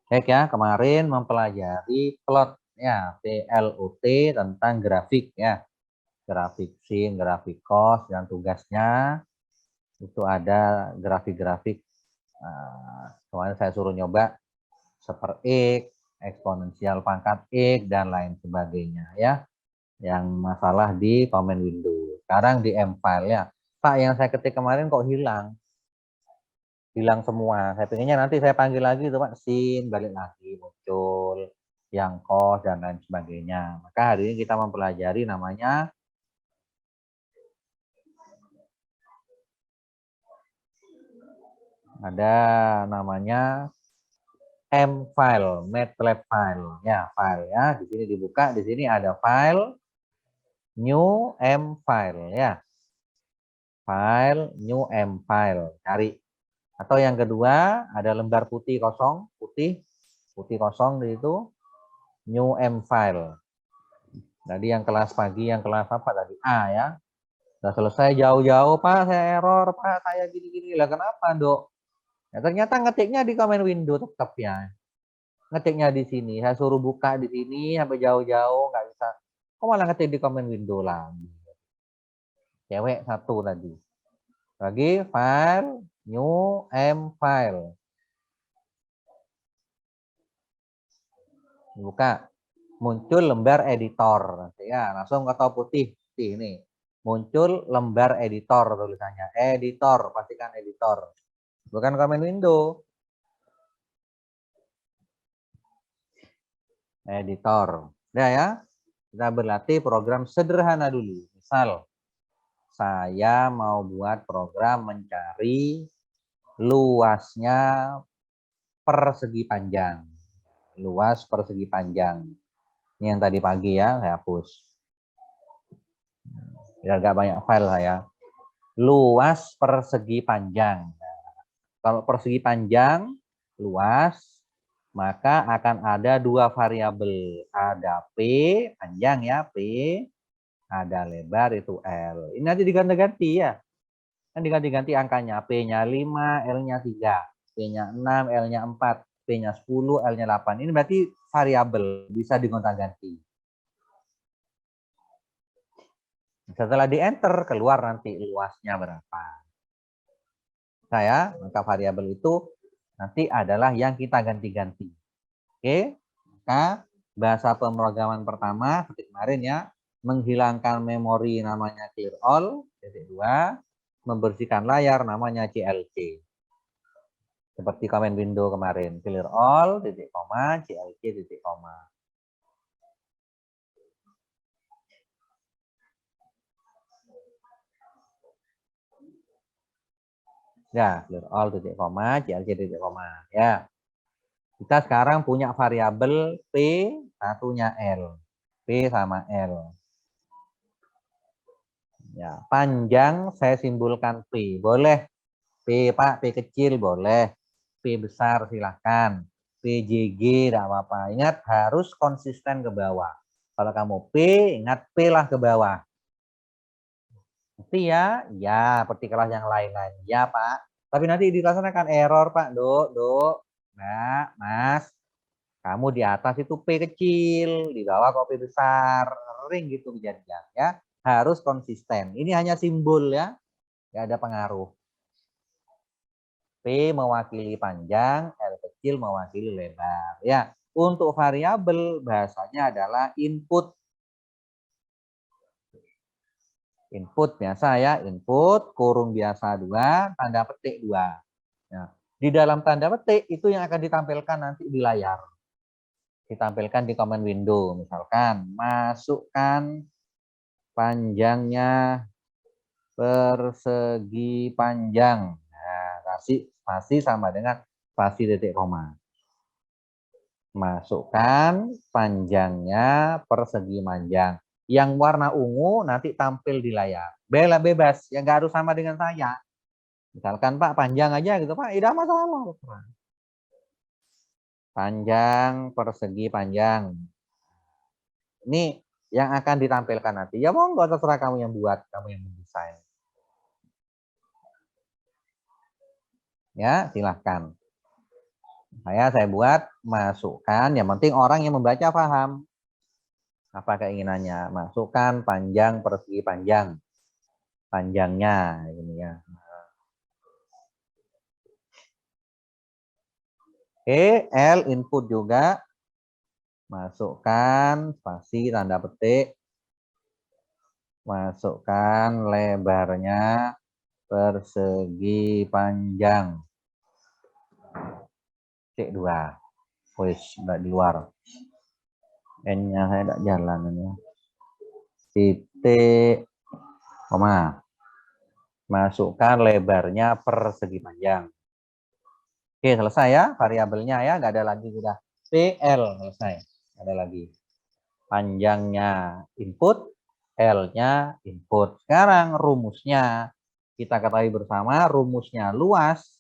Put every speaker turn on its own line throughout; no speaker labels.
Baik ya, kemarin mempelajari plot ya, PLOT tentang grafik ya. Grafik sin, grafik cos, dan tugasnya itu ada grafik-grafik. Kemarin saya suruh nyoba seper X, eksponensial pangkat X, dan lain sebagainya ya. Yang masalah di comment window. Sekarang di M-file ya. Pak, yang saya ketik kemarin kok hilang? Hilang semua. Saya pengennya nanti saya panggil lagi itu Pak, sin, balik lagi muncul yang cos dan lain sebagainya. Maka hari ini kita mempelajari namanya M-file, MATLAB file. Ya, file ya. Di sini dibuka, di sini ada file new M-file ya. File new M-file. Cari. Atau yang kedua, ada lembar putih kosong, putih kosong di situ, new M-file. Tadi yang kelas pagi, yang kelas apa tadi? A ya. Sudah selesai jauh-jauh, Pak, saya error, Pak, saya gini-gini. Lah kenapa, Dok? Ya, ternyata ngetiknya di comment window tetap ya. Ngetiknya di sini. Saya suruh buka di sini sampai jauh-jauh nggak bisa. Kok malah ngetik di comment window lagi? Cewek satu tadi. Lagi file new M file. Buka. Muncul lembar editor. Ya, langsung ke putih. Ini. Muncul lembar editor tulisannya. Editor, pastikan editor. Bukan comment window. Editor. Udah ya. Kita berlatih program sederhana dulu. Misal, saya mau buat program mencari luasnya persegi panjang. Luas persegi panjang. Ini yang tadi pagi ya, saya hapus. Biar gak banyak file saya. Luas persegi panjang. Nah, kalau persegi panjang, luas, maka akan ada dua variabel. Ada P, panjang ya, P. Ada lebar itu L. Ini nanti diganti-ganti ya. Kan diganti-ganti angkanya. P-nya 5, L-nya 3. P-nya 6, L-nya 4. P-nya 10, L-nya 8. Ini berarti variabel. Bisa digonta-ganti. Setelah di-enter, keluar nanti luasnya berapa. Maka variabel itu nanti adalah yang kita ganti-ganti. Oke, maka bahasa pemrograman pertama seperti kemarin ya, menghilangkan memori namanya clear all, titik 2, membersihkan layar namanya CLC. Seperti comment window kemarin, clear all, titik koma, CLC, titik koma. Ya, clear all, titik koma, CLC, titik koma. Ya, kita sekarang punya variabel P, satunya L. P sama L. Ya, panjang saya simbolkan P. Boleh P, Pak, P kecil boleh. P besar silahkan. PJG tidak apa-apa. Ingat harus konsisten ke bawah. Kalau kamu P, ingat P lah ke bawah. Nanti ya, ya seperti kelas yang lain-lain. Ya Pak. Tapi nanti di kelas akan error Pak, Dok. Nah, Mas. Kamu di atas itu P kecil, di bawah kok P besar. Sering gitu kejadian ya. Harus konsisten. Ini hanya simbol ya. Nggak ada pengaruh. P mewakili panjang, L kecil mewakili lebar. Ya, untuk variabel bahasanya adalah input. Input biasa ya, input kurung biasa 2, tanda petik 2. Nah, di dalam tanda petik itu yang akan ditampilkan nanti di layar. Ditampilkan di command window, misalkan masukkan panjangnya persegi panjang. Nah, kasih spasi sama dengan spasi titik koma. Masukkan panjangnya persegi panjang. Yang warna ungu nanti tampil di layar. Bela bebas, yang nggak harus sama dengan saya. Misalkan Pak panjang aja gitu Pak, tidak masalah. Panjang persegi panjang. Ini yang akan ditampilkan nanti. Ya monggo terserah kamu yang buat, kamu yang mendesain. Ya, silahkan. Saya buat masukkan, yang penting orang yang membaca paham. Apa keinginannya? Masukkan panjang persegi panjang. Panjangnya ini ya. Oke, L input juga. Masukkan spasi tanda petik. Masukkan lebarnya persegi panjang. C2. Wis, enggak di luar. N-nya saya tidak jalan ini. Titik, koma. Masukkan lebarnya persegi panjang. Oke, selesai ya variabelnya ya, nggak ada lagi sudah. PL selesai, nggak ada lagi. Panjangnya input, L-nya input. Sekarang rumusnya kita ketahui bersama, rumusnya luas.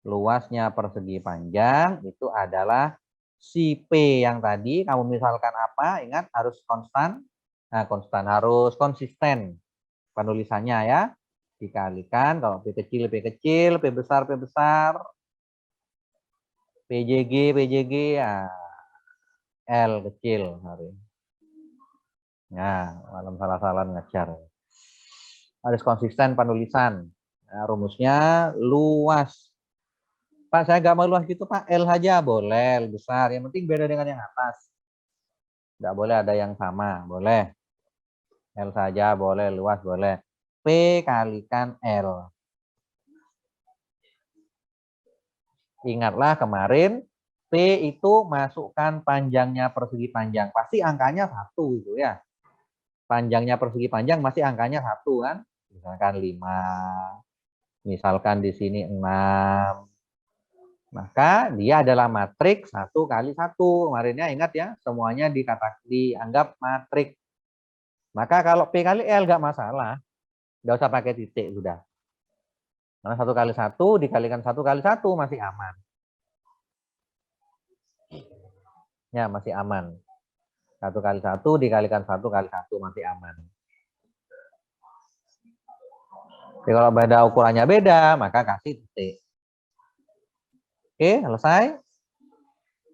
Luasnya persegi panjang itu adalah si P yang tadi, kamu misalkan apa, ingat harus konstan. Nah, konstan harus konsisten penulisannya ya. Dikalikan, kalau P kecil, P kecil, P besar, PJG, ya, L kecil. Sorry. Nah, malam salah-salah ngajar. Harus konsisten penulisan. Nah, rumusnya luas. Pak, saya nggak mau luas gitu, Pak. L saja boleh, L besar. Yang penting beda dengan yang atas. Nggak boleh ada yang sama, boleh. L saja boleh, luas boleh. P kalikan L. Ingatlah kemarin P itu masukkan panjangnya persegi panjang. Pasti angkanya 1 itu ya. Panjangnya persegi panjang masih angkanya 1 kan. Misalkan 5. Misalkan di sini 6. Maka dia adalah matriks 1 kali 1. Kemarinnya ingat ya, semuanya dianggap matriks. Maka kalau P kali L nggak masalah. Nggak usah pakai titik sudah. Karena 1 kali 1 dikalikan 1 kali 1 masih aman. Ya, masih aman. 1 kali 1 dikalikan 1 kali 1 masih aman. Jadi kalau beda ukurannya beda, maka kasih titik. Oke, selesai.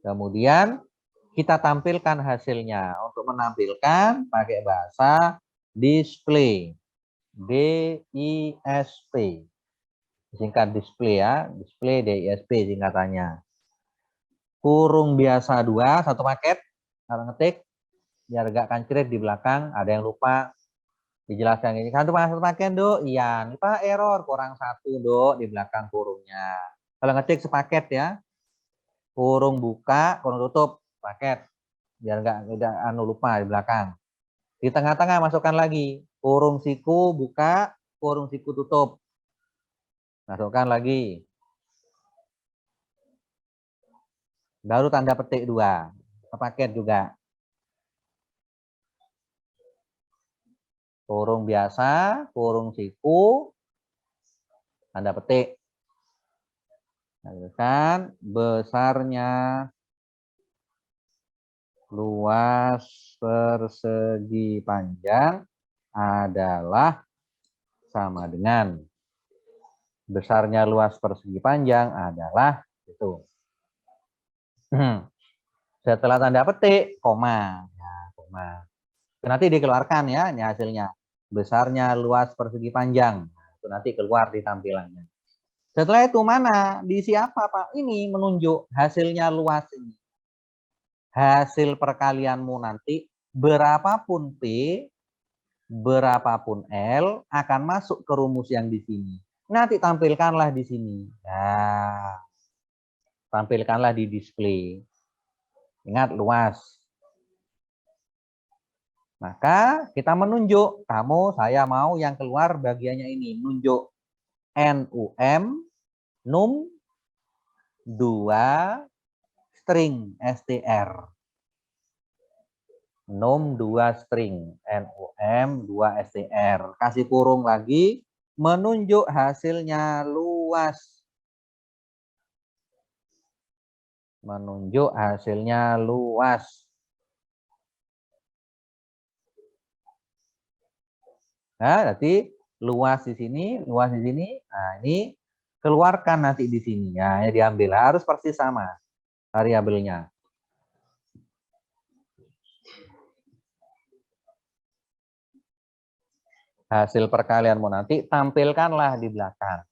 Kemudian kita tampilkan hasilnya. Untuk menampilkan pakai bahasa display. DISP. Singkat display ya. Display DISP singkatannya. Kurung biasa 2, satu paket. Kalau ngetik, biar gak kancret di belakang. Ada yang lupa. Dijelaskan ini. Satu paket, Dok. Iya. Ini Pak error. Kurang 1, Dok. Di belakang kurungnya. Kalau ngetik sepaket ya. Kurung buka, kurung tutup. Paket. Biar nggak lupa di belakang. Di tengah-tengah masukkan lagi. Kurung siku buka, kurung siku tutup. Masukkan lagi. Baru tanda petik 2. Paket juga. Kurung biasa, kurung siku, tanda petik. Kan besarnya luas persegi panjang adalah sama dengan besarnya luas persegi panjang adalah itu. Setelah tanda petik, koma. Ya, koma. Nanti dikeluarkan ya, ini hasilnya. Besarnya luas persegi panjang. Itu nanti keluar di tampilannya. Setelah itu mana? Diisi apa, Pak? Ini menunjuk hasilnya luas ini. Hasil perkalianmu nanti berapapun P, berapapun L akan masuk ke rumus yang di sini. Nanti tampilkanlah di sini. Nah, tampilkanlah di display. Ingat luas. Maka kita menunjuk, saya mau yang keluar bagiannya ini, nunjuk NUM, num 2 string str. Num 2 string, NUM 2 str. Kasih kurung lagi, menunjuk hasilnya luas. Menunjuk hasilnya luas. Nah, berarti luas di sini, luas di sini. Nah, ini keluarkan nanti di sini ya, diambil harus persis sama variabelnya. Hasil perkalianmu nanti tampilkanlah di belakang.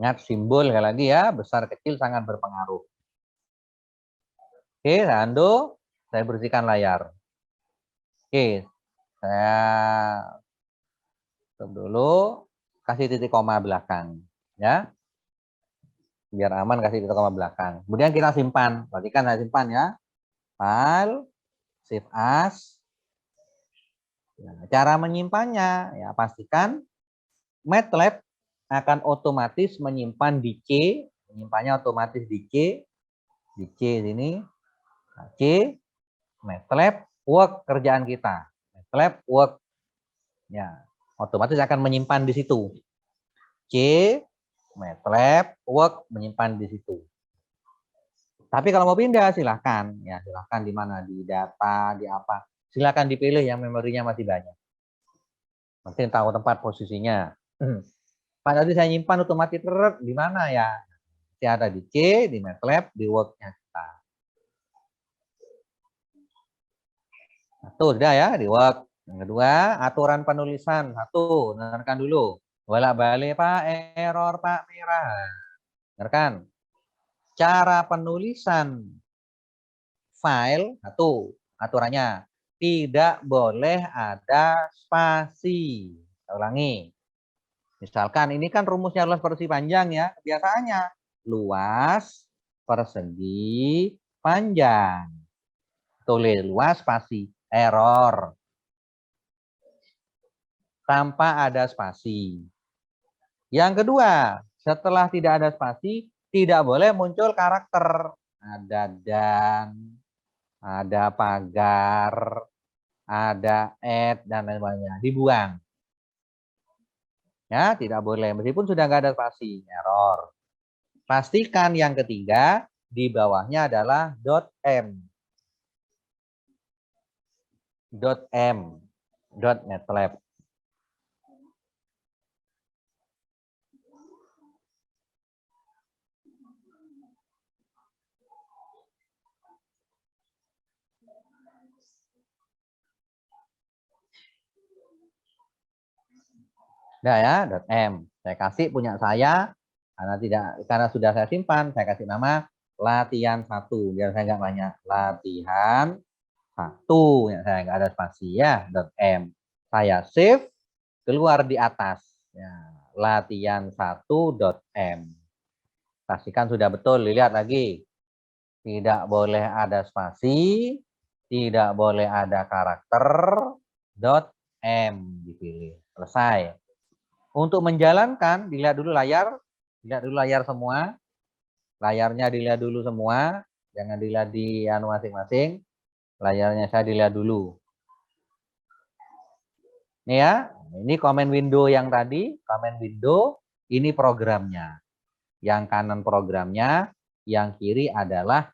Ingat simbol sekali lagi ya, besar kecil sangat berpengaruh. Oke, Ando, saya bersihkan layar. Oke, saya tutup dulu, kasih titik koma belakang, ya. Biar aman kasih titik koma belakang. Kemudian kita simpan, perhatikan saya simpan ya. File, save as. Nah, cara menyimpannya, ya pastikan MATLAB akan otomatis menyimpan di C, menyimpannya otomatis di C sini, nah, C, MATLAB work kerjaan kita, MATLAB work, ya otomatis akan menyimpan di situ. C, MATLAB work menyimpan di situ. Tapi kalau mau pindah silahkan, ya silahkan di mana, di data, di apa, silahkan dipilih yang memorinya masih banyak. Nanti tahu tempat posisinya. Pak tadi saya nyimpan otomatis di mana ya? Masih ada di C, di MATLAB, di worknya kita. Satu sudah ya, di work. Yang kedua, aturan penulisan. Satu, dengarkan dulu. Bolak-balik Pak, error Pak, merah. Dengarkan. Cara penulisan file, satu, aturannya. Tidak boleh ada spasi. Saya ulangi. Misalkan ini kan rumusnya luas persegi panjang ya. Biasanya luas persegi panjang. Tulis luas spasi error. Tanpa ada spasi. Yang kedua, setelah tidak ada spasi, tidak boleh muncul karakter. Ada dan, ada pagar, ada add, dan lain sebagainya. Dibuang. Ya, tidak boleh. Meskipun sudah nggak ada spasi, error. Pastikan yang ketiga, di bawahnya adalah .m. .matlab. Nah ya, .m. Saya kasih punya saya, karena sudah saya simpan, saya kasih nama latihan 1 biar saya nggak banyak. Latihan 1 ya, saya nggak ada spasi ya, .m. Saya save, keluar di atas. Ya, latihan 1.m. Pastikan sudah betul, dilihat lagi. Tidak boleh ada spasi, tidak boleh ada karakter, .m dipilih. Selesai. Untuk menjalankan, dilihat dulu layar semua. Layarnya dilihat dulu semua, jangan dilihat di masing-masing. Layarnya saya dilihat dulu. Ini ya, ini command window yang tadi, command window, ini programnya. Yang kanan programnya, yang kiri adalah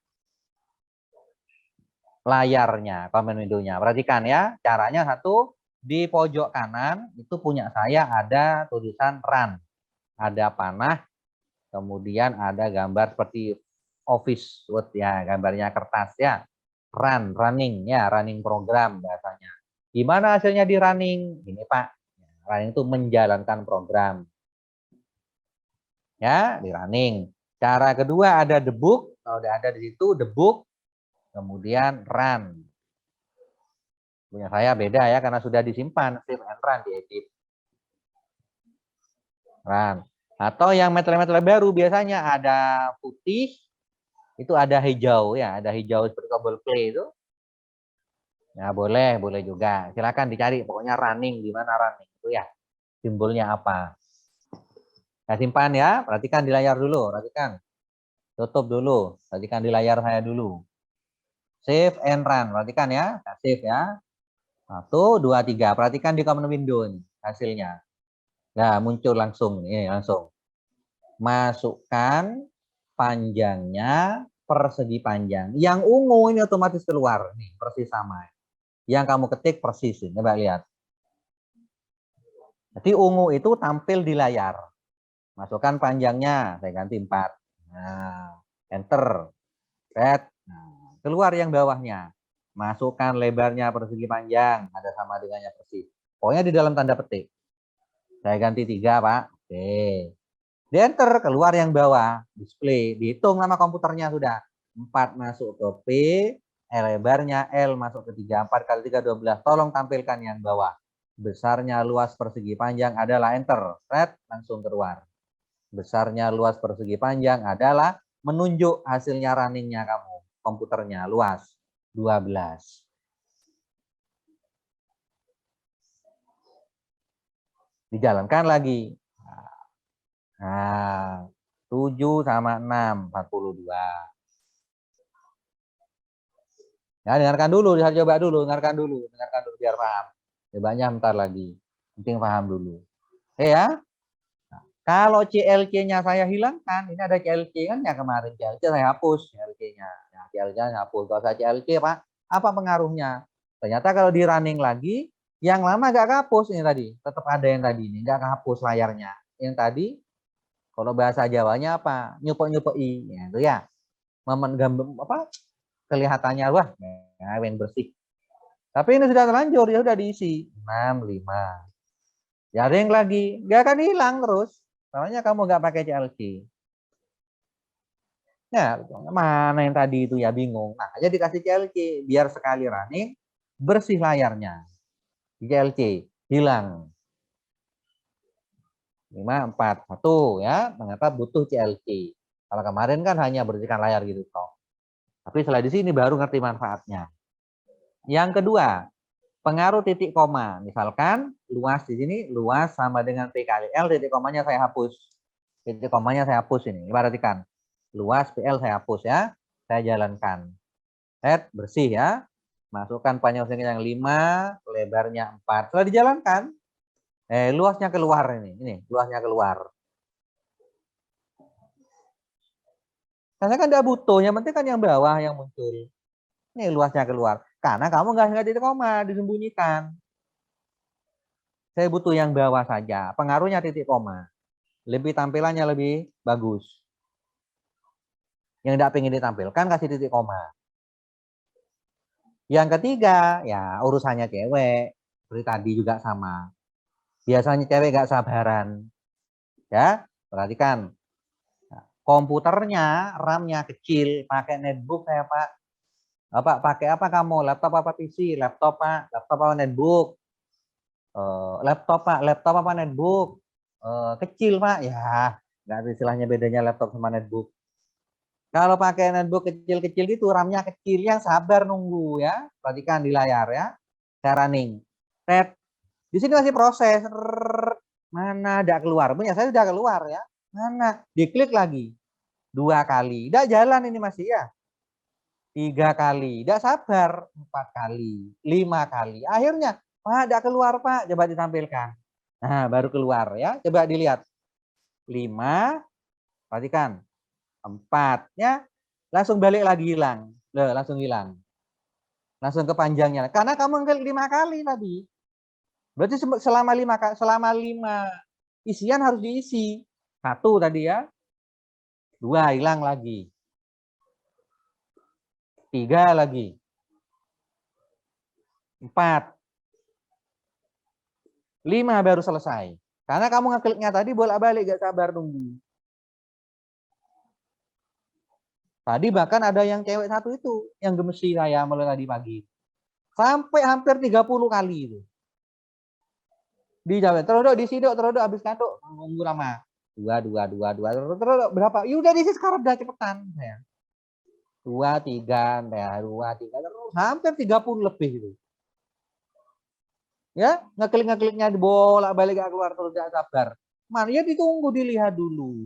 layarnya, command window-nya. Perhatikan ya, caranya satu, di pojok kanan itu punya saya ada tulisan run. Ada panah, kemudian ada gambar seperti office word ya, gambarnya kertas ya. Running ya, running program bahasanya. Gimana hasilnya di running? Ini Pak, running itu menjalankan program. Ya, di running. Cara kedua ada debug, kalau ada di situ debug, kemudian run. Punya saya beda ya, karena sudah disimpan, save and run, diedit. Run. Atau yang MATLAB baru biasanya ada putih, itu ada hijau ya, ada hijau seperti tombol play itu. Ya boleh juga. Silakan dicari, pokoknya running, di mana running itu ya. Simbolnya apa? Saya simpan ya, perhatikan di layar dulu, perhatikan. Tutup dulu, perhatikan di layar saya dulu. Save and run, perhatikan ya, save ya. 1, 2, 3. Perhatikan di command window ini hasilnya. Nah, muncul langsung. Ini langsung. Masukkan panjangnya persegi panjang. Yang ungu ini otomatis keluar. Nih, persis sama. Yang kamu ketik persis. Coba lihat. Jadi ungu itu tampil di layar. Masukkan panjangnya. Saya ganti 4. Nah, enter. Set. Nah, keluar yang bawahnya. Masukkan lebarnya persegi panjang. Ada sama dengannya persis. Pokoknya di dalam tanda petik. Saya ganti 3, Pak. Oke. Di enter, keluar yang bawah. Display. Dihitung nama komputernya sudah. 4 masuk ke P. Lebarnya L masuk ke 3. 4 kali 3, 12. Tolong tampilkan yang bawah. Besarnya luas persegi panjang adalah enter. Set. Langsung keluar. Besarnya luas persegi panjang adalah menunjuk hasilnya runningnya kamu. Komputernya luas 12. Dijalankan lagi. Nah, 7 sama 6, 42. Ya, dengarkan dulu, coba dulu, dengarkan dulu biar paham. Cobanya bentar lagi. Penting paham dulu. Oke ya. Nah, kalau CLC-nya saya hilangkan, ini ada CLC kan ya kemarin, CLC saya hapus CLC-nya. Nah, CLC saya hapus. Kalau saya CLC, Pak, apa pengaruhnya? Ternyata kalau di running lagi, yang lama nggak kehapus ini tadi. Tetap ada yang tadi ini, nggak kehapus layarnya. Yang tadi, kalau bahasa Jawanya apa? Nyupek-nyupei. Ya, itu ya. Apa? Kelihatannya wah yang bersih. Tapi ini sudah terlanjur, ya sudah diisi 6, 5. Ya ada yang lagi, nggak akan hilang terus. Soalnya kamu nggak pakai CLC. Ya, mana yang tadi itu ya bingung. Nah, aja dikasih CLC biar sekali running bersih layarnya. Di CLC hilang. 5, 4, 1 ya. Mengapa butuh CLC? Kalau kemarin kan hanya bersihkan layar gitu toh. Tapi setelah di sini baru ngerti manfaatnya. Yang kedua, pengaruh titik koma. Misalkan luas di sini, luas sama dengan P kali L, titik komanya saya hapus. Titik komanya saya hapus ini. Perhatikan. Luas PL saya hapus ya. Saya jalankan. Set, bersih ya. Masukkan panjang yang 5, lebarnya 4. Setelah dijalankan, luasnya keluar ini. Ini, luasnya keluar. Karena kan tidak butuh, yang penting kan yang bawah yang muncul. Ini luasnya keluar. Karena kamu nggak titik koma, disembunyikan. Saya butuh yang bawah saja. Pengaruhnya titik koma. Lebih tampilannya lebih bagus. Yang tidak ingin ditampilkan kasih titik koma. Yang ketiga, ya urusannya cewek. Seperti tadi juga sama. Biasanya cewek nggak sabaran. Ya, perhatikan. Komputernya, RAM-nya kecil, pakai netbook saya Pak. Bapak pakai apa kamu? Laptop apa PC? Laptop Pak. Laptop apa netbook? Laptop Pak. Laptop apa netbook? Kecil Pak. Ya, nggak ada istilahnya bedanya laptop sama netbook. Kalau pakai netbook kecil-kecil gitu, RAM-nya kecil, yang sabar nunggu ya. Perhatikan di layar ya. Saya running. Red. Di sini masih proses. Mana ada keluar? Punya saya sudah keluar ya. Mana? Diklik lagi. 2 kali. Tidak jalan ini masih ya. 3 kali. Tidak sabar. 4 kali. 5 kali. Akhirnya, Pak, tidak keluar Pak. Coba ditampilkan. Nah, baru keluar ya. Coba dilihat. 5. Perhatikan. 4 ya. Langsung balik lagi hilang. Loh, langsung hilang. Langsung ke panjangnya. Karena kamu ngeklik 5 kali tadi. Berarti selama 5 isian harus diisi. 1 tadi ya. 2 hilang lagi. 3 lagi. 4. 5 baru selesai. Karena kamu ngekliknya tadi bolak-balik gak sabar nunggu. Tadi bahkan ada yang cewek satu itu yang gemesi saya mulai tadi pagi. Sampai hampir 30 kali itu. Dijawab, terus di sini terus habis kanduk nunggu lama. 2 terus berapa? Ya udah diisi sekarang udah cepetan saya. 2 3 ya 2 3 terus hampir 30 lebih itu. Ya, ngekliknya bolak-balik gak keluar terus gak sabar. Man, ya ditunggu dilihat dulu.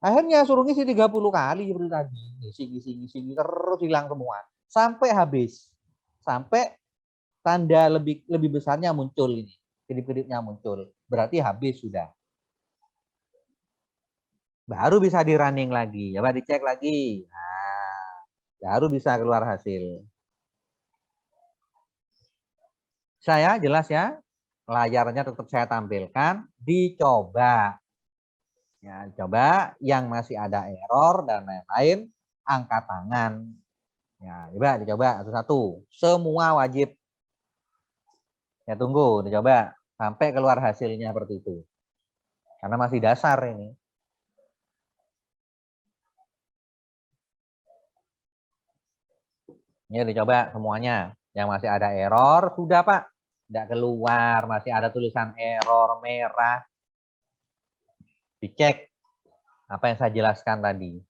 Akhirnya suruh ngisi 30 kali seperti tadi. Ngisi terus hilang semua. Sampai habis. Sampai tanda lebih besarnya muncul ini. Kedip-kedipnya muncul. Berarti habis sudah. Baru bisa di running lagi. Coba dicek lagi. Nah, baru bisa keluar hasil. Saya jelas ya. Layarnya tetap saya tampilkan. Dicoba. Ya, coba yang masih ada error dan lain-lain, angkat tangan. Ya, coba dicoba satu-satu. Semua wajib. Ya tunggu, dicoba sampai keluar hasilnya seperti itu. Karena masih dasar ini. Ini dicoba semuanya. Yang masih ada error, sudah Pak. Tidak keluar, masih ada tulisan error merah. Dicek apa yang saya jelaskan tadi.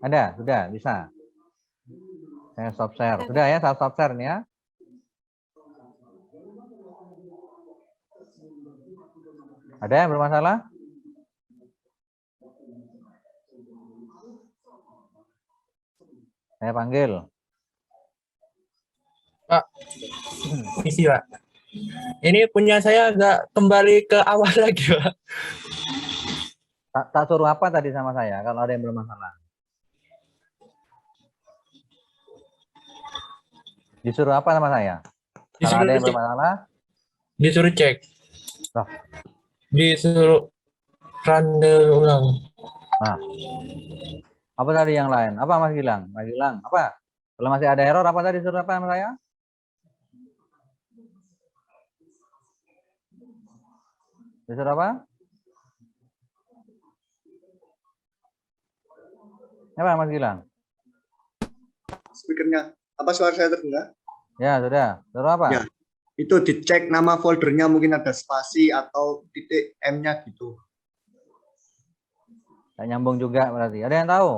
Ada, sudah bisa. Saya stop share. Sudah ya, saya stop share nih ya. Ada yang bermasalah? Saya panggil.
Pak, isi Pak. Ini punya saya agak kembali ke awal lagi Pak.
Tak suruh apa tadi sama saya kalau ada yang bermasalah? Disuruh apa sama saya? Kalau ada yang bermasalah?
Disuruh cek.
Loh.
Disuruh run ulang.
Nah, apa tadi yang lain? Apa Mas Gilang? Mas Gilang, apa? Kalau masih ada error, apa tadi suruh apa sama saya? Disuruh apa? Apa Mas Gilang?
Speakernya. Apa suara saya terdengar?
Ya, sudah. Suruh apa?
Ya. Itu dicek nama foldernya, mungkin ada spasi atau titik M-nya gitu.
Tak nyambung juga berarti. Ada yang tahu?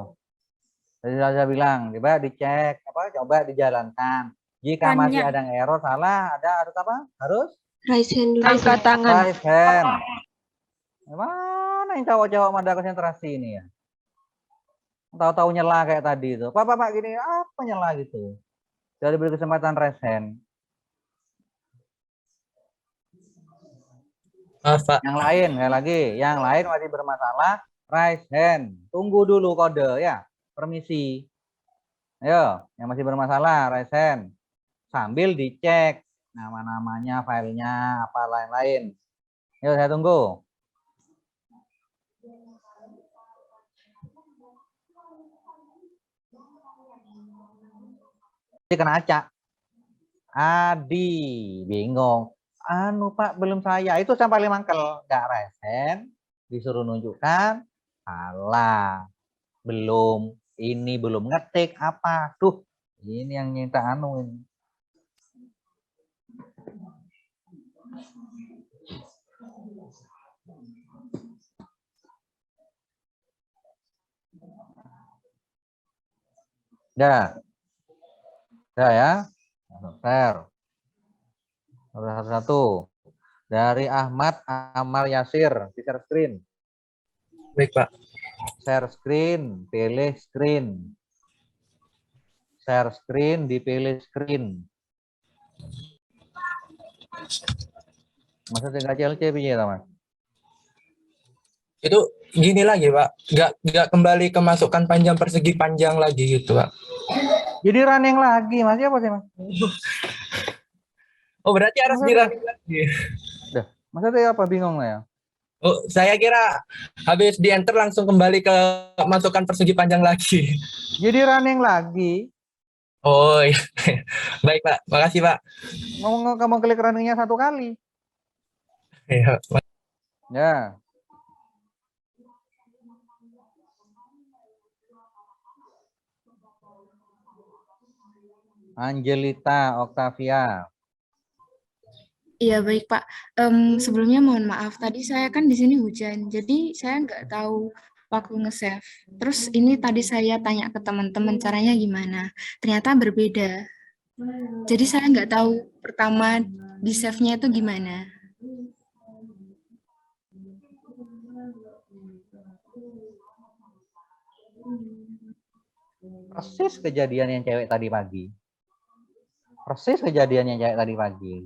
Tadi saya bilang, coba dicek, coba dijalankan. Jika masih ada yang error, salah, harus apa? Harus
Raise hand dulu.
Angkat tangan.
raise hand. Mana yang cowok-cowok pada konsentrasi ini ya? Tahu-tahu nyela kayak tadi itu. Pak, gini, apa nyela gitu? Jadi beri kesempatan raise hand.
Pak.
Yang lain, sekali lagi, yang lain masih bermasalah, raise hand. Tunggu dulu kode ya, permisi. Ayo, yang masih bermasalah, raise hand. Sambil dicek nama-namanya, filenya, apa lain-lain. Ayo, saya tunggu. Ini kena acak. Adi, bingung. Anu Pak, belum saya. Itu yang paling mangkel. Nggak raise hand, disuruh nunjukkan. Alah, belum. Ini belum ngetik apa. Tuh, ini yang minta anu ini. Dah. Dah ya. Share. Satu-satu. Dari Ahmad Amal Yasir, share screen.
Baik, Pak.
Share screen, pilih screen. Share screen, dipilih screen. Maksudnya nggak CLC piye ta, Mas?
Itu gini lagi, Pak. Nggak kembali ke masukan panjang persegi panjang lagi gitu, Pak.
Jadi running lagi, Mas. Apa sih, Mas?
Oh, berarti harus
Maksudnya,
di-running lagi.
maksudnya apa bingung lah ya?
Oh, saya kira habis di enter langsung kembali ke masukan persegi panjang lagi.
Jadi running lagi.
Oh, iya. Baik, Pak. Makasih, Pak.
Ngomong kamu klik runningnya 1 kali.
Iya.
Ya. Angelita Octavia.
Iya baik Pak. Sebelumnya mohon maaf tadi saya kan di sini hujan, jadi saya nggak tahu waktu nge-save. Terus ini tadi saya tanya ke teman-teman caranya gimana. Ternyata berbeda. Jadi saya nggak tahu pertama di save-nya itu gimana.
Persis kejadian yang cewek tadi pagi. Persis kejadian yang cewek tadi pagi.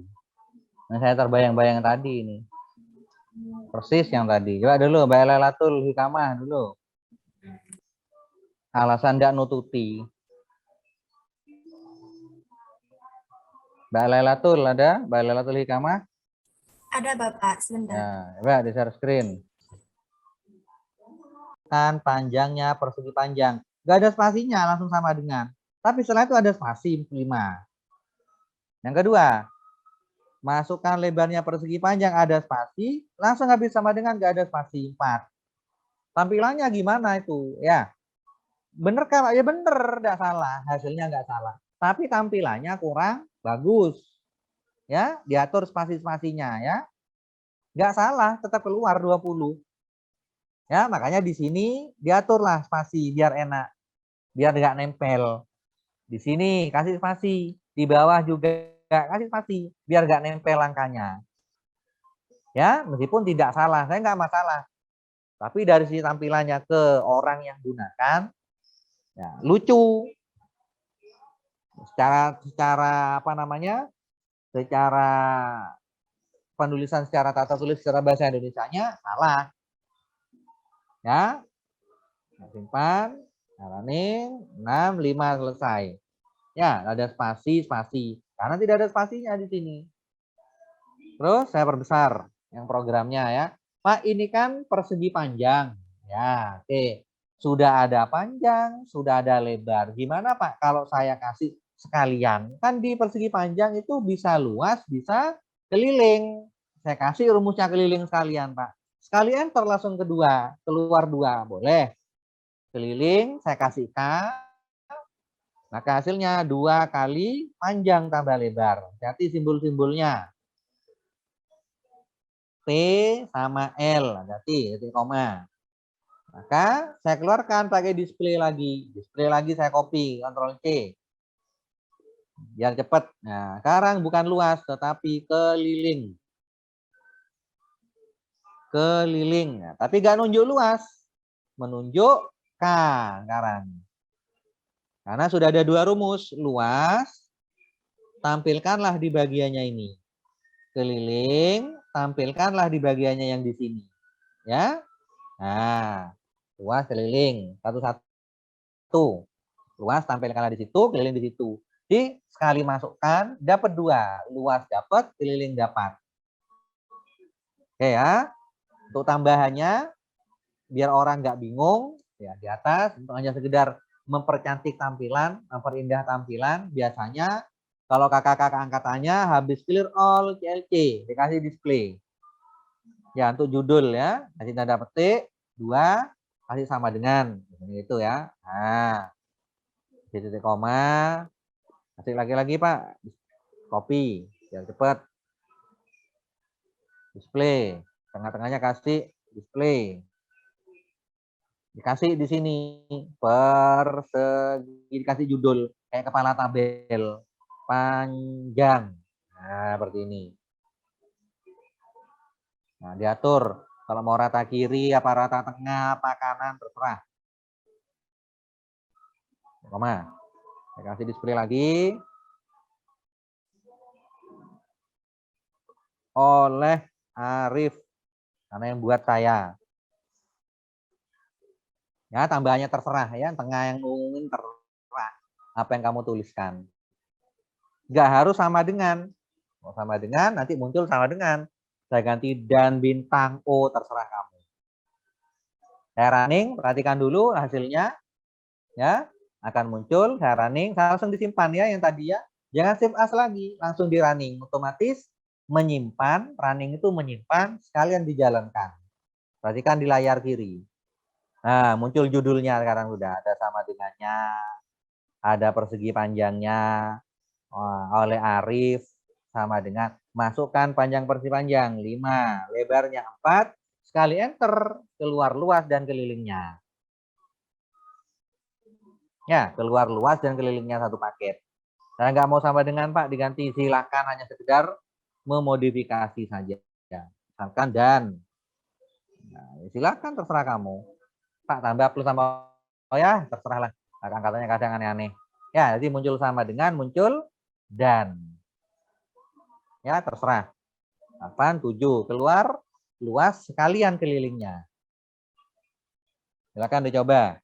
Nah, saya terbayang-bayang tadi ini. Persis yang tadi. Coba dulu Mbak Lailatul Hikamah dulu. Alasan tidak nututi. Mbak Lailatul ada? Mbak Lailatul Hikamah?
Ada Bapak, sebentar.
Ya, coba di share screen. Kan panjangnya persegi panjang. Nggak ada spasinya, langsung sama dengan. Tapi setelah itu ada spasi 5. Yang kedua, masukkan lebarnya persegi panjang, ada spasi, langsung habis sama dengan nggak ada spasi 4. Tampilannya gimana itu? Ya, bener kan? Ya bener, nggak salah. Hasilnya nggak salah. Tapi tampilannya kurang bagus. Ya, diatur spasi-spasinya ya. Nggak salah, tetap keluar 20. Ya, makanya di sini diaturlah spasi biar enak. Biar nggak nempel. Di sini kasih spasi, di bawah juga kasih spasi biar nggak nempel angkanya. Ya, meskipun tidak salah, saya nggak masalah. Tapi dari sisi tampilannya ke orang yang gunakan, ya, lucu. Secara apa namanya? Secara penulisan secara tata tulis secara bahasa Indonesianya salah. Ya, simpan, running, 6, 5 selesai. Ya, ada spasi. Karena tidak ada spasinya di sini. Terus saya perbesar yang programnya ya. Pak, ini kan persegi panjang. Ya, oke. Sudah ada panjang, sudah ada lebar. Gimana Pak kalau saya kasih sekalian? Kan di persegi panjang itu bisa luas, bisa keliling. Saya kasih rumusnya keliling sekalian, Pak. Sekali enter langsung kedua, keluar 2. Boleh. Keliling, saya kasih K. Maka hasilnya 2 kali panjang tambah lebar. Hati simbol-simbolnya. T sama L, hati titik koma. Maka saya keluarkan pakai display lagi. Display lagi saya copy, Ctrl C. Biar cepat. Nah, sekarang bukan luas, tetapi keliling. Keliling. Nah, tapi nggak nunjuk luas. Menunjuk K sekarang. Karena sudah ada 2 rumus. Luas, tampilkanlah di bagiannya ini. Keliling, tampilkanlah di bagiannya yang di sini. Ya. Nah, luas keliling satu-satu. Luas tampilkanlah di situ, keliling di situ. Di sekali masukkan dapat 2. Luas dapat, keliling dapat. Oke ya. Untuk tambahannya biar orang nggak bingung ya di atas untuk hanya sekedar mempercantik tampilan, memperindah tampilan. Biasanya kalau kakak-kakak angkatannya habis clear all CLC dikasih display. Ya untuk judul ya, kasih tanda petik 2 kasih sama dengan itu ya. Nah, di titik koma, kasih lagi Pak, copy biar cepat. Display, tengah-tengahnya kasih display. Dikasih di sini persegi, dikasih judul kayak kepala tabel panjang. Nah, seperti ini. Nah, diatur. Kalau mau rata kiri, apa rata tengah, apa kanan, terserah. Koma. Saya kasih display lagi. Oleh Arif. Karena yang buat saya. Ya, tambahannya terserah ya. Tengah yang ngumumin terserah. Apa yang kamu tuliskan. Nggak harus sama dengan. Mau sama dengan, nanti muncul sama dengan. Saya ganti dan bintang O, terserah kamu. Saya running, perhatikan dulu hasilnya. Ya, akan muncul, saya running, saya langsung disimpan ya yang tadi ya. Jangan save as lagi, langsung di running. Otomatis menyimpan, running itu menyimpan, sekalian dijalankan. Perhatikan di layar kiri. Nah, muncul judulnya sekarang sudah ada sama dengannya, ada persegi panjangnya oleh Arif sama dengan masukkan panjang persegi panjang 5, lebarnya 4, sekali enter keluar luas dan kelilingnya. Ya, keluar luas dan kelilingnya satu paket. Saya nggak mau sama dengan Pak, diganti silakan hanya sekedar memodifikasi saja. Misalkan dan. Nah, silakan terserah kamu. Pak tambah plus sama oh ya terserah lah. Angkatannya kadang aneh-aneh. Ya, jadi muncul sama dengan muncul dan. Ya, terserah. 8, 7 keluar luas sekalian kelilingnya. Silakan dicoba.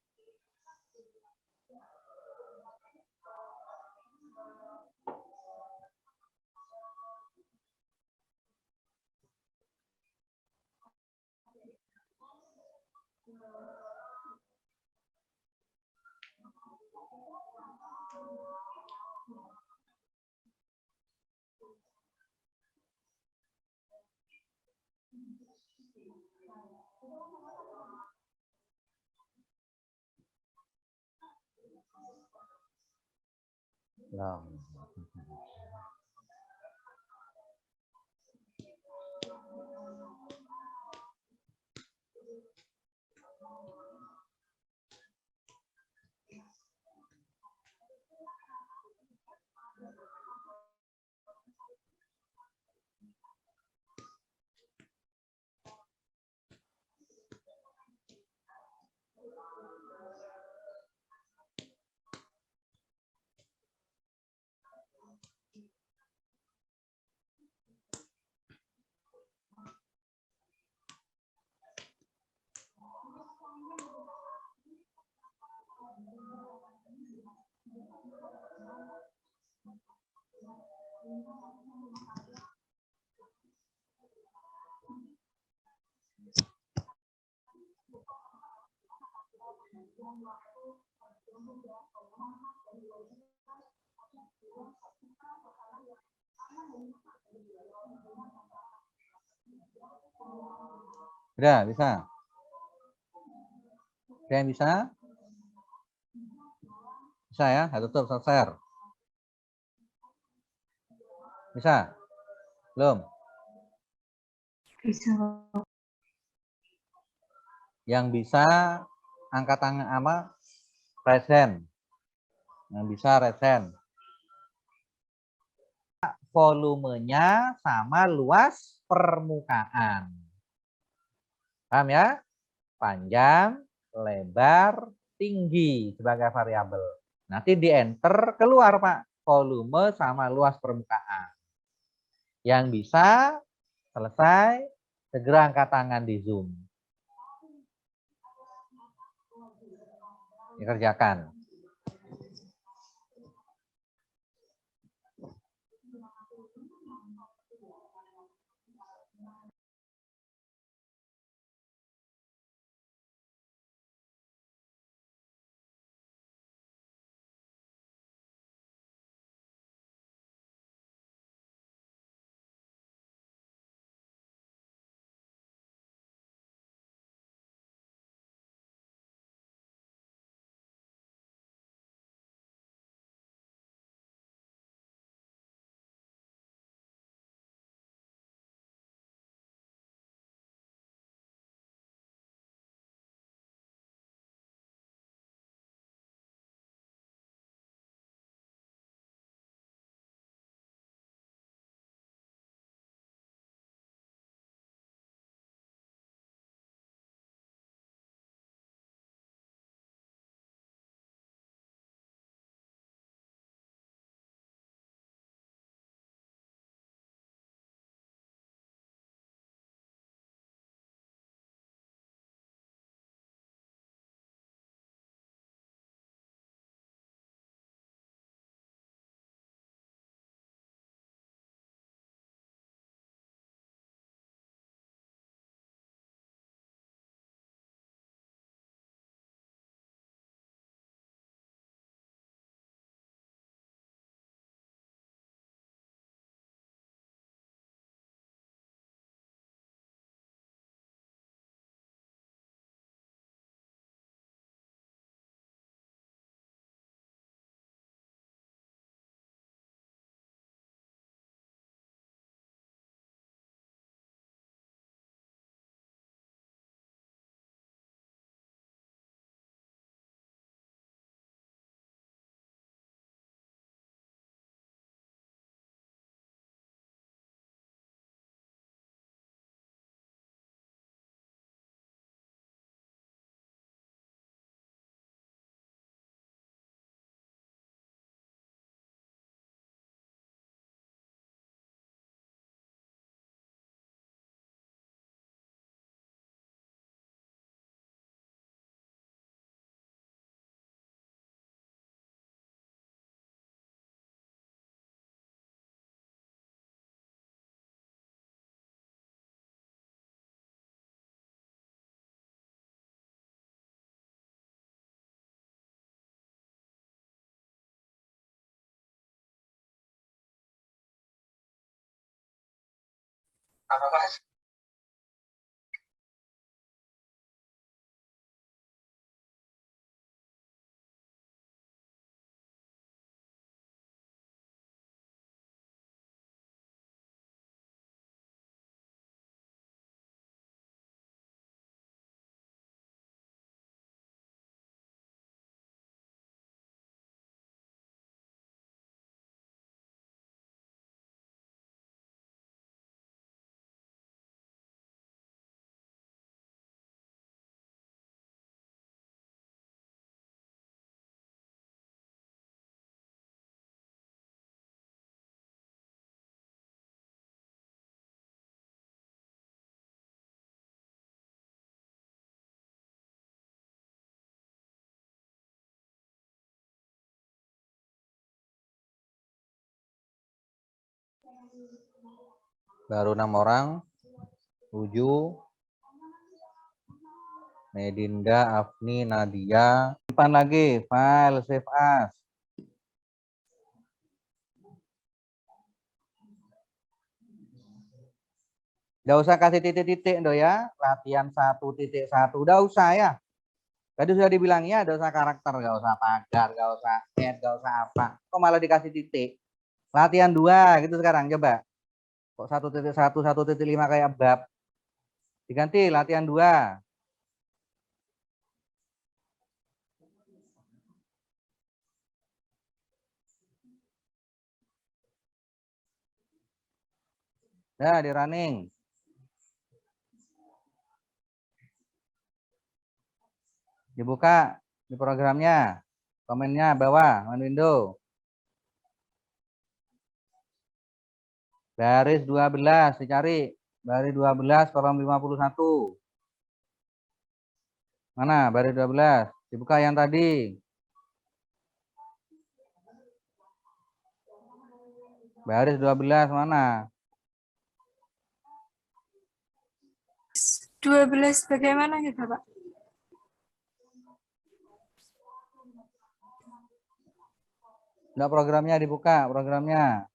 Nah. Udah bisa? Oke, yang bisa? Bisa ya? Saya tutup share. Bisa? Belum?
Bisa.
Yang bisa angkat tangan apa? Raise hand. Yang bisa raise hand. Volumenya sama luas permukaan. Paham ya? Panjang, lebar, tinggi sebagai variabel. Nanti di enter keluar Pak. Volume sama luas permukaan. Yang bisa selesai, segera angkat tangan di Zoom. Dikerjakan.
Apa Mas?
Baru 6 orang. 7. Medinda, Afni, Nadia. Simpan lagi file save as. Nggak usah kasih titik-titik do ya. Latihan 1.1. Udah usah ya. Tadi sudah dibilangnya, nggak usah karakter, nggak usah pagar, nggak usah add, nggak usah apa. Kok malah dikasih titik? Latihan 2 gitu sekarang, coba. Kok 1.1, 1.5 kayak bab. Diganti latihan 2. Nah, di running. Dibuka di programnya. Komennya bawah, main window. Baris 12 dicari. Baris 12 kolom 51. Mana baris 12? Dibuka yang tadi. Baris 12 mana?
12 bagaimana ya Bapak?
Enggak, programnya dibuka, programnya.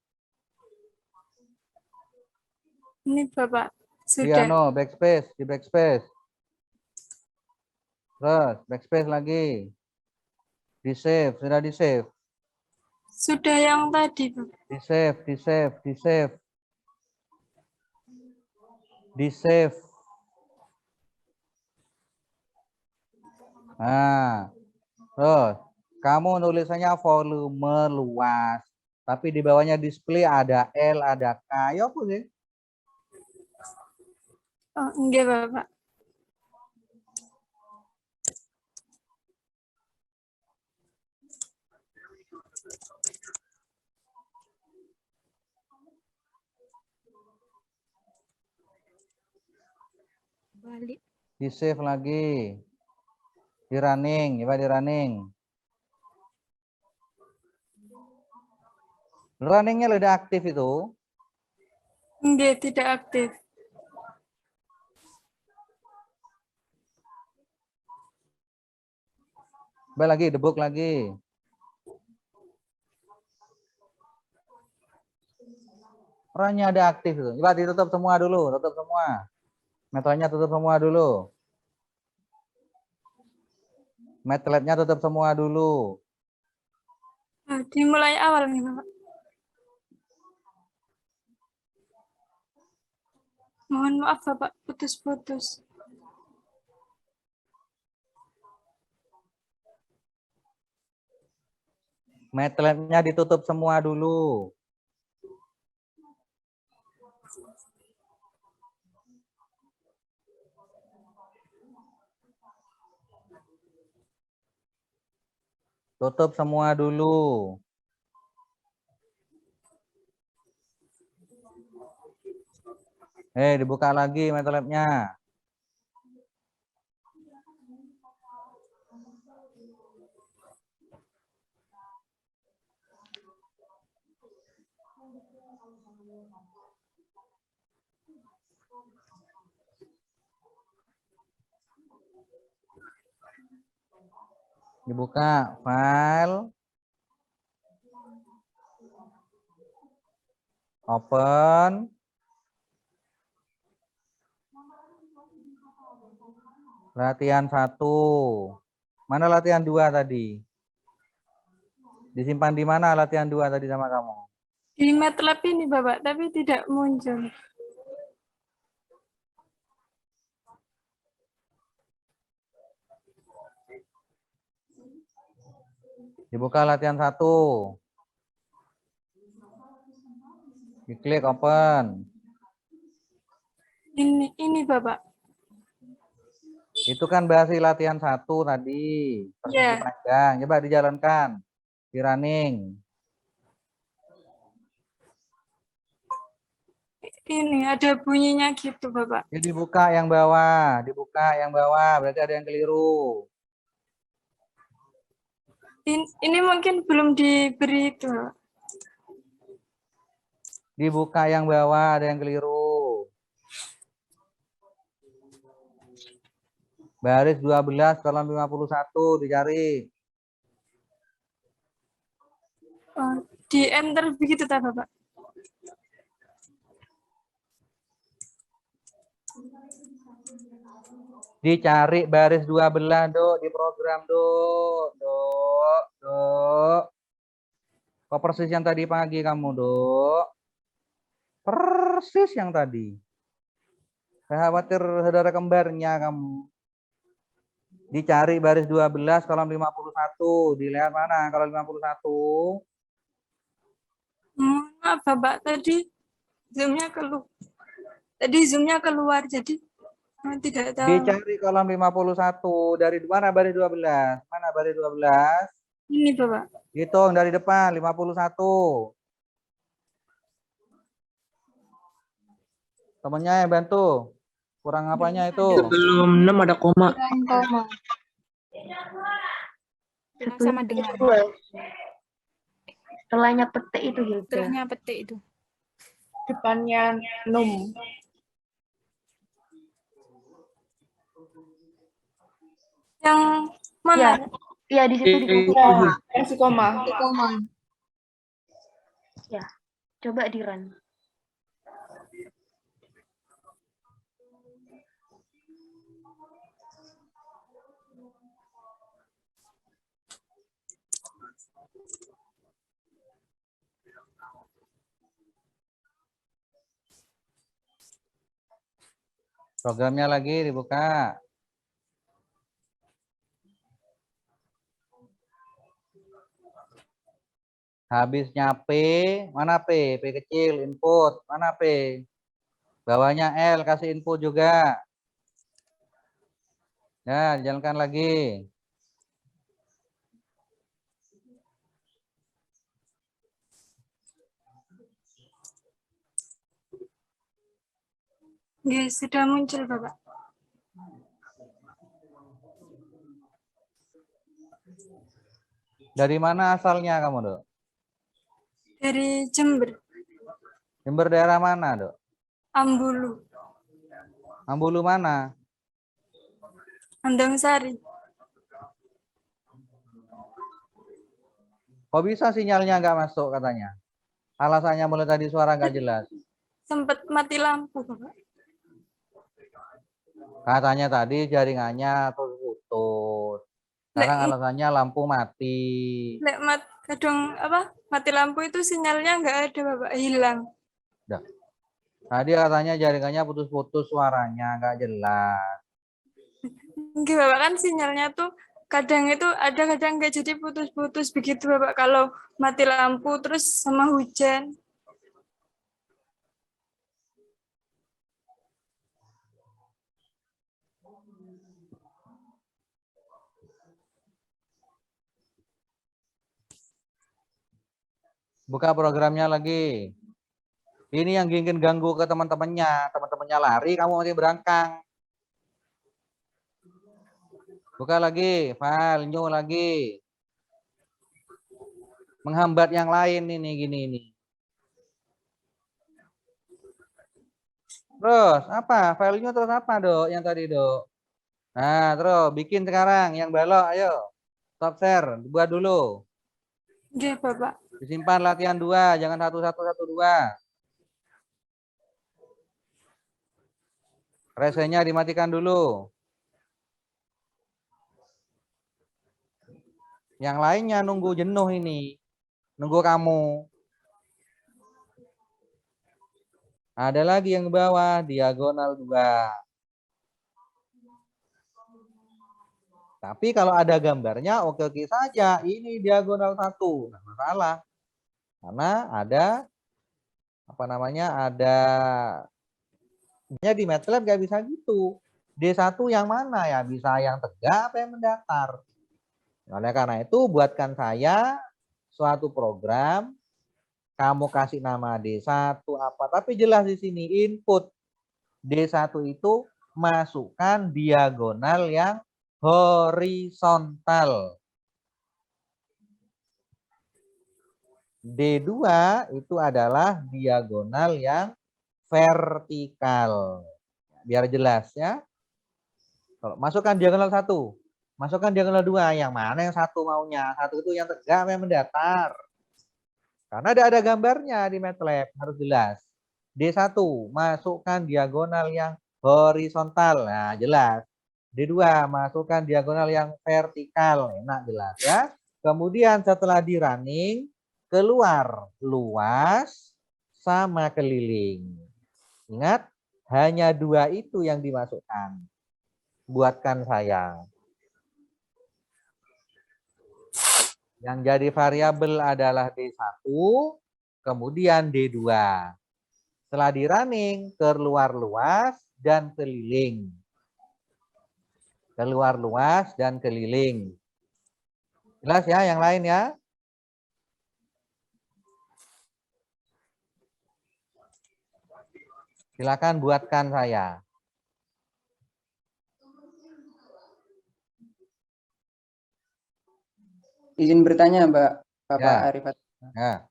Ini Bapak
Iya,
sudah.
no, backspace, di backspace. Terus, backspace lagi. Di save, sudah di save.
Sudah yang tadi Bapak.
Di save, di save, di save. Di save. Nah, terus kamu nulisannya volume luas, tapi di bawahnya display ada L, ada K. Ya apa sih?
Oh, enggak Bapak. Balik.
Di save lagi. Di running, coba di running. Runningnya udah aktif itu.
Enggak, tidak aktif.
Coba lagi, debug lagi. Runnya ada aktif itu. Coba ditutup semua dulu, tutup semua. Metodenya tutup semua dulu. Matplotlib-nya tutup semua dulu.
Nah, dimulai awal nih Bapak. Mohon maaf Bapak, putus-putus.
Matplotlib-nya ditutup semua dulu. Tutup semua dulu. Dibuka lagi Matplotlib-nya. Dibuka file. Open. Latihan 1. Mana latihan 2 tadi? Disimpan di mana latihan 2 tadi sama kamu?
Di MATLAB ini Bapak, tapi tidak muncul.
Dibuka latihan 1. Diklik open.
Ini Bapak.
Itu kan bahasa latihan 1 tadi. Persegi
Ya,
panjang. Coba dijalankan. Di running.
ini ada bunyinya gitu Bapak.
Jadi dibuka yang bawah. Dibuka yang bawah. Berarti ada yang keliru.
Ini mungkin belum diberi itu.
Dibuka yang bawah. Ada yang keliru. Baris 12 kolom 51 dicari.
Oh, di enter begitu tak Bapak?
Dicari baris 12, Dok, di program, Dok. Dok. Kok persis yang tadi pagi kamu, Dok? Persis yang tadi. Saya khawatir saudara kembarnya kamu. Dicari baris 12 kolom 51. Dilihat mana kalau 51?
Maaf Bapak, tadi zoomnya keluar. Tadi zoomnya keluar, jadi tidak tahu.
Dicari kolom 51. Dari mana baris 12? Mana baris 12?
Ini Bapak.
Hitung dari depan 51. Temennya yang bantu. Kurang apanya itu?
Sebelum 6 ada koma.
Koma.
Sama dengan
Setelahnya petik itu Hilda.
setelahnya petik itu.
Depannya num.
Yang mana?
Ya, iya di situ di koma. Kasih koma.
Di koma.
Ya, coba di run.
Programnya lagi dibuka. Habisnya P, mana P? P kecil, input. Mana P? Bawahnya L, kasih input juga. Ya, jalankan lagi.
Ya, sudah muncul Bapak.
Dari mana asalnya kamu, Dok?
Dari Jember,
Jember daerah mana, Dok?
Ambulu,
Ambulu mana?
Andong Sari.
Kok bisa sinyalnya nggak masuk katanya? Alasannya mulai tadi suara nggak jelas.
Sempat mati lampu Bapak.
Katanya tadi jaringannya putus. Sekarang alasannya lampu mati.
Kadang mati lampu itu sinyalnya nggak ada Bapak, hilang.
Tadi katanya jaringannya putus-putus, suaranya nggak jelas.
Enggak Bapak, kan sinyalnya tuh kadang itu ada, kadang nggak, jadi putus-putus begitu Bapak kalau mati lampu terus sama hujan.
Buka programnya lagi. Ini yang ingin ganggu ke teman-temannya. Teman-temannya lari, kamu masih berangkang. Buka lagi, file new lagi. Menghambat yang lain ini gini ini. Terus apa? Filenya terus apa, Dok? Yang tadi, Dok. Nah, terus bikin sekarang yang balok, ayo. Stop share, buat dulu.
Oke Bapak.
Disimpan latihan 2, jangan 1-1-1-2. Resenya dimatikan dulu. Yang lainnya nunggu jenuh ini. Nunggu kamu. Ada lagi yang bawah, diagonal 2. Tapi kalau ada gambarnya, oke-oke saja. Ini diagonal 1. Nggak masalah. Karena ada, ada di MATLAB nggak bisa gitu. D1 yang mana ya? Bisa yang tegak apa yang mendatar? Oleh karena itu, buatkan saya suatu program. Kamu kasih nama D1 apa. Tapi jelas di sini input D1 itu masukkan diagonal yang horizontal. D2 itu adalah diagonal yang vertikal. Biar jelas ya. Kalau masukkan diagonal 1, masukkan diagonal 2, yang mana yang 1 maunya? 1 itu yang tegak yang mendatar. Karena ada gambarnya di MATLAB, harus jelas. D1, masukkan diagonal yang horizontal. Nah, jelas. D2, masukkan diagonal yang vertikal. Enak, jelas ya. Kemudian setelah di running, keluar luas sama keliling. Ingat, hanya 2 itu yang dimasukkan. Buatkan saya. Yang jadi variabel adalah D1, kemudian D2. Setelah di running, keluar luas dan keliling. Keluar luas dan keliling. Jelas ya yang lain ya? Silakan buatkan saya.
Izin bertanya, Bapak
Ya.
Arifat.
Ya.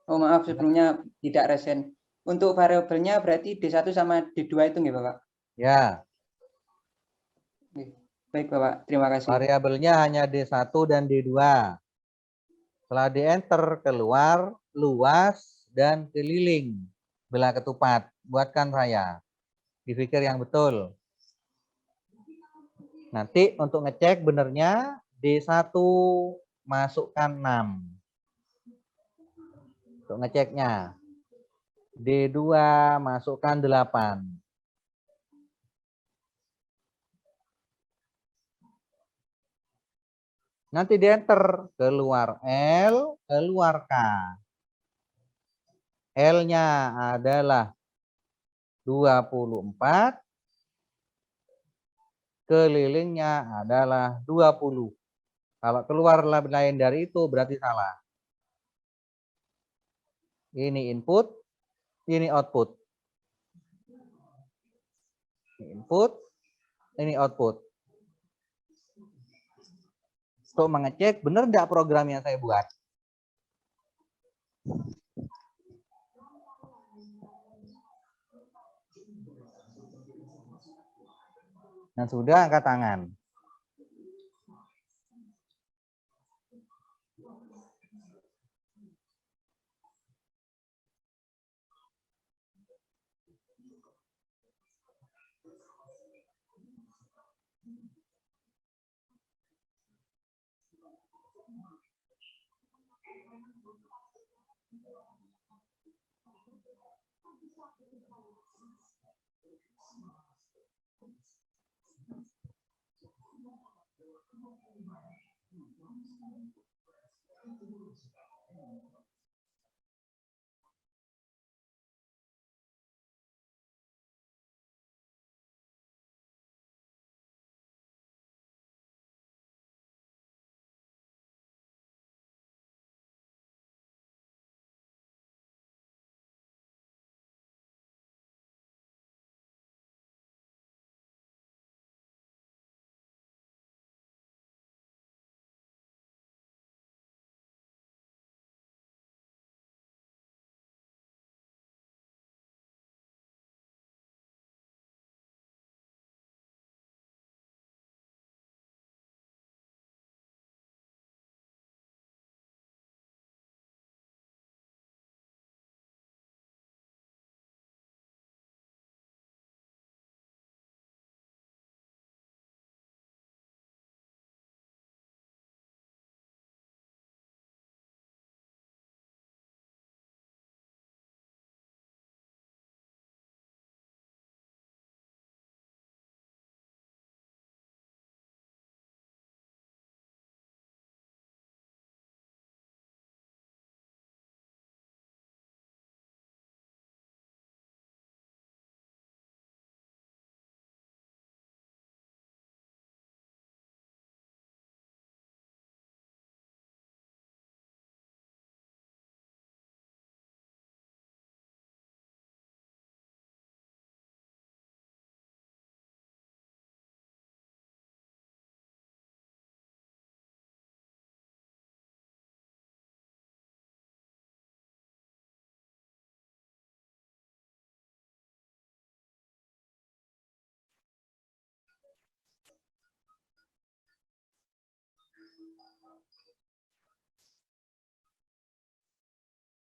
Oh maaf sebelumnya tidak resen. Untuk variabelnya berarti D1 sama D2 itu nggak Bapak?
Ya.
Baik Bapak, terima kasih.
Variabelnya hanya D1 dan D2. Setelah di enter, keluar luas dan keliling. Belah ketupat. Buatkan saya. Dipikir yang betul. Nanti untuk ngecek benernya D1 masukkan 6. Untuk ngeceknya. D2 masukkan 8. Nanti di enter, keluar L, keluar K. L-nya adalah 24, kelilingnya adalah 20. Kalau keluar lain dari itu berarti salah. Ini input, ini output. Ini input, ini output. Untuk mengecek benar enggak program yang saya buat. Dan sudah angkat tangan.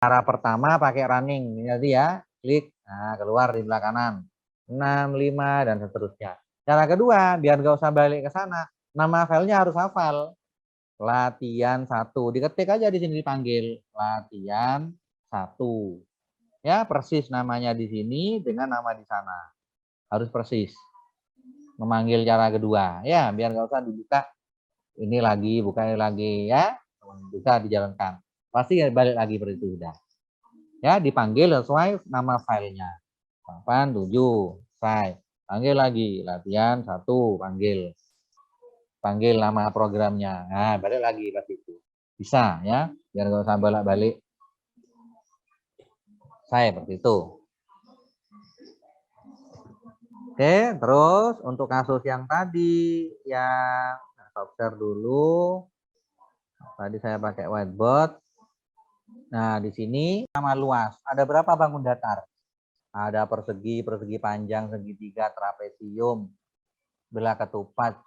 Cara pertama pakai running, jadi ya, klik, nah keluar di sebelah kanan, 6, 5, dan seterusnya. Cara kedua, biar nggak usah balik ke sana, nama filenya harus hafal. Latihan 1, diketik aja di sini dipanggil, latihan 1. Ya, persis namanya di sini dengan nama di sana. Harus persis. Memanggil cara kedua, ya, biar nggak usah dibuka, ini lagi, buka ini lagi, ya, bisa dijalankan. Pasti balik lagi seperti itu udah. Ya, dipanggil sesuai nama filenya. 8, 7, selesai. Panggil lagi, latihan 1, panggil. Panggil nama programnya. Nah, balik lagi pas itu. Bisa ya, biar nggak usah balik-balik. Saya seperti itu. Oke, terus untuk kasus yang tadi, yang stop share dulu. Tadi saya pakai whiteboard. Nah, di sini nama luas. Ada berapa bangun datar? Ada persegi, persegi panjang, segitiga, trapesium, belah ketupat,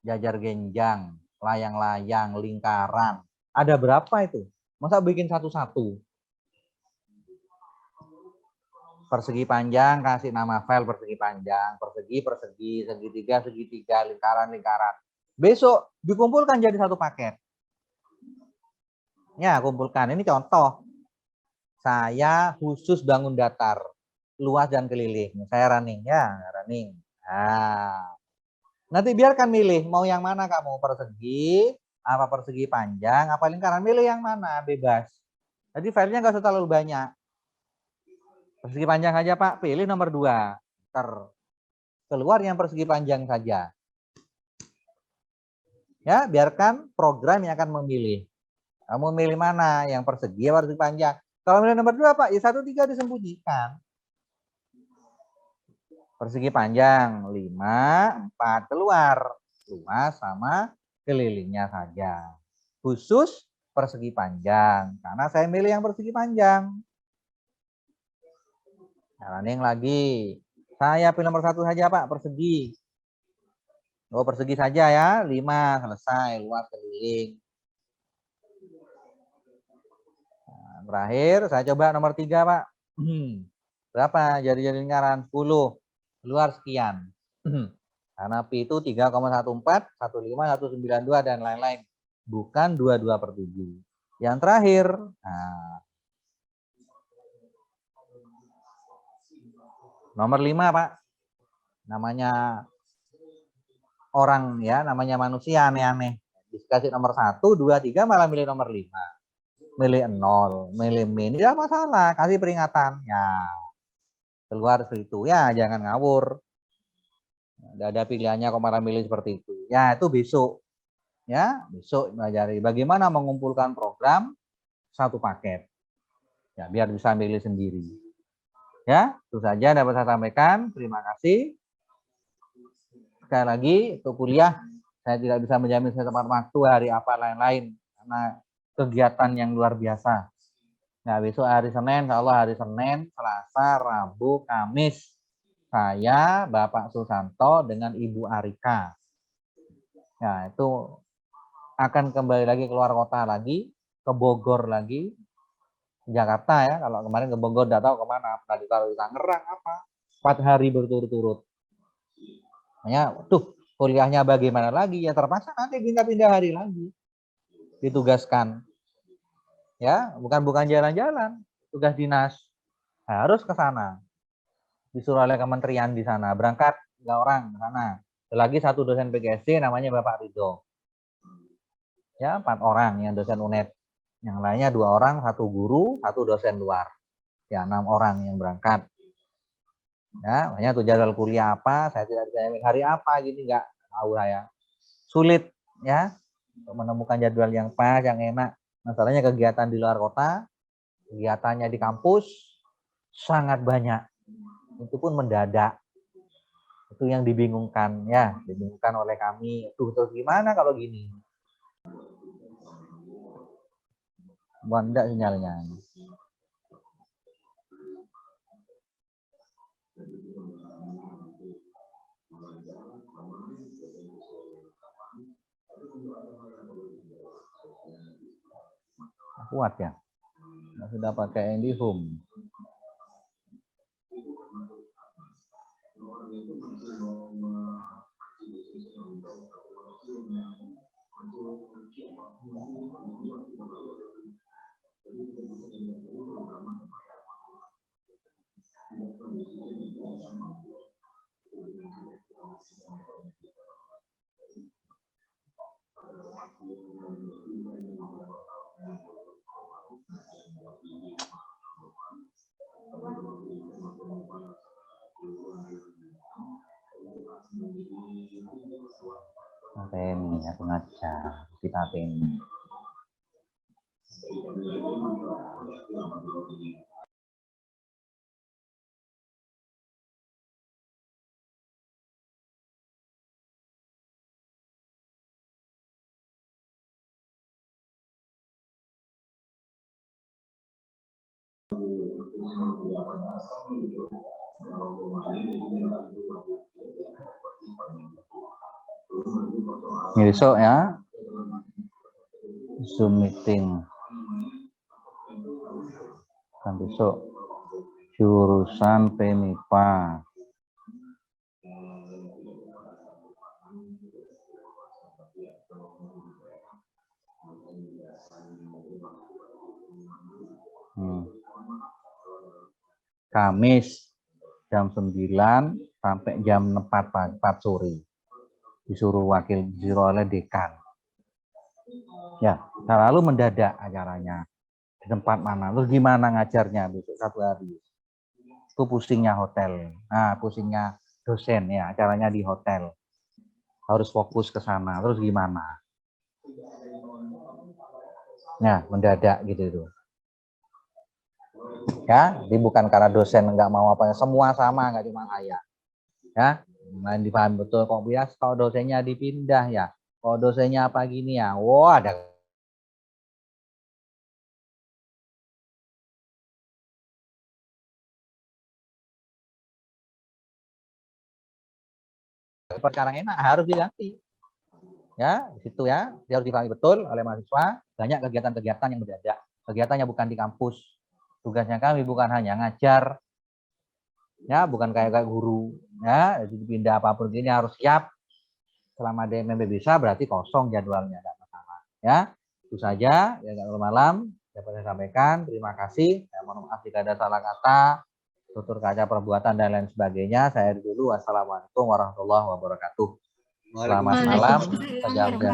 jajar genjang, layang-layang, lingkaran. Ada berapa itu? Masa bikin satu-satu? Persegi panjang, kasih nama file persegi panjang, persegi, persegi, segitiga, segitiga, lingkaran, lingkaran. Besok dikumpulkan jadi satu paket. Ya, kumpulkan. Ini contoh. Saya khusus bangun datar, luas dan keliling. Saya running ya, running. Nah, nanti biarkan milih mau yang mana kamu, persegi, apa persegi panjang, apa lingkaran, milih yang mana, bebas. Jadi filenya nggak usah terlalu banyak. Persegi panjang aja Pak, pilih nomor 2. Keluar yang persegi panjang saja. Ya, biarkan program yang akan memilih. Kamu milih mana? Yang persegi atau persegi panjang? Kalau milih nomor 2 Pak, ya 1, 3 disembunyikan. Persegi panjang 5, 4 keluar. Luas sama kelilingnya saja. Khusus persegi panjang. Karena saya milih yang persegi panjang. Running lagi. Saya pilih nomor 1 saja Pak, persegi. Oh, persegi saja ya. 5, selesai. Luas keliling. Terakhir, saya coba nomor 3, Pak. Berapa jari-jari lingkaran? 10. Keluar sekian. Karena Pi itu 3,14, 15, 192, dan lain-lain. Bukan 22/7. Yang terakhir, nah, nomor 5, Pak. Namanya orang ya, namanya manusia aneh-aneh. Dikasih nomor 1, 2, 3, malah milih nomor 5. Milih 0, milih min, tidak masalah, kasih peringatan. Ya, keluar situ ya, jangan ngawur. Tidak ada pilihannya kok malah milih seperti itu. Ya, itu besok. Ya, besok pelajari bagaimana mengumpulkan program satu paket. Ya, biar bisa milih sendiri. Ya, itu saja dapat saya sampaikan. Terima kasih. Sekali lagi, untuk kuliah saya tidak bisa menjamin saya tepat waktu hari apa lain-lain karena kegiatan yang luar biasa. Nah, besok hari Senin, insya Allah hari Senin, Selasa, Rabu, Kamis, saya, Bapak Susanto, dengan Ibu Arika. Nah, itu akan kembali lagi keluar kota lagi, ke Bogor lagi, Jakarta ya. Kalau kemarin ke Bogor, tidak tahu kemana. Tadi kalau di Tangerang apa, 4 hari berturut-turut. Makanya, tuh kuliahnya bagaimana lagi? Ya terpaksa nanti pindah-pindah hari lagi. Ditugaskan. Ya, bukan jalan-jalan, tugas dinas. Harus ke sana. Disuruh oleh kementerian di sana. Berangkat 3 orang ke sana. Lagi 1 dosen PGSD namanya Bapak Ridho. Ya, 4 orang yang dosen UNED. Yang lainnya 2 orang, 1 guru, 1 dosen luar. Ya, 6 orang yang berangkat. Ya, makanya tuh jadwal kuliah apa, saya tidak bisa hari apa gini, nggak tahu saya. Sulit ya untuk menemukan jadwal yang pas, yang enak. Masalahnya kegiatan di luar kota, kegiatannya di kampus sangat banyak. Itu pun mendadak. Itu yang dibingungkan ya, dibingungkan oleh kami. Terus gimana kalau gini? Bunda sinyalnya. Kuat ya. sudah pakai IndiHome. Ini aku ngajar kita ini. Ini besok ya, Zoom meeting. Kan besok jurusan PMIPA. Kamis jam 9 sampai jam 4 sore. Disuruh oleh dekan. Ya, lalu mendadak acaranya. Di tempat mana? Terus gimana ngajarnya besok 1 hari? Itu pusingnya hotel. Nah, pusingnya dosen ya, acaranya di hotel. Harus fokus ke sana. Terus gimana? Nah, mendadak gitu itu. Ya, jadi bukan karena dosen nggak mau apa, semua sama, nggak cuma saya. Ya, main dipahami betul kok bias kalau dosennya dipindah ya. Kalau dosennya apa gini ya. Wah, ada sekarang enak harus diganti. Ya, di situ ya, dia harus dipahami betul oleh mahasiswa. Banyak kegiatan-kegiatan yang mendadak. Kegiatannya bukan di kampus. Tugasnya kami bukan hanya ngajar, ya, bukan kayak guru, ya, jadi pindah apapun ini harus siap. Selama DMMP bisa, berarti kosong jadwalnya, tidak masalah. Ya, itu saja. Ya, nggak malam dapat saya sampaikan. Terima kasih. Saya mohon maaf jika ada salah kata, tutur kata perbuatan dan lain sebagainya. Saya dulu. Wassalamualaikum warahmatullahi wabarakatuh. Selamat malam.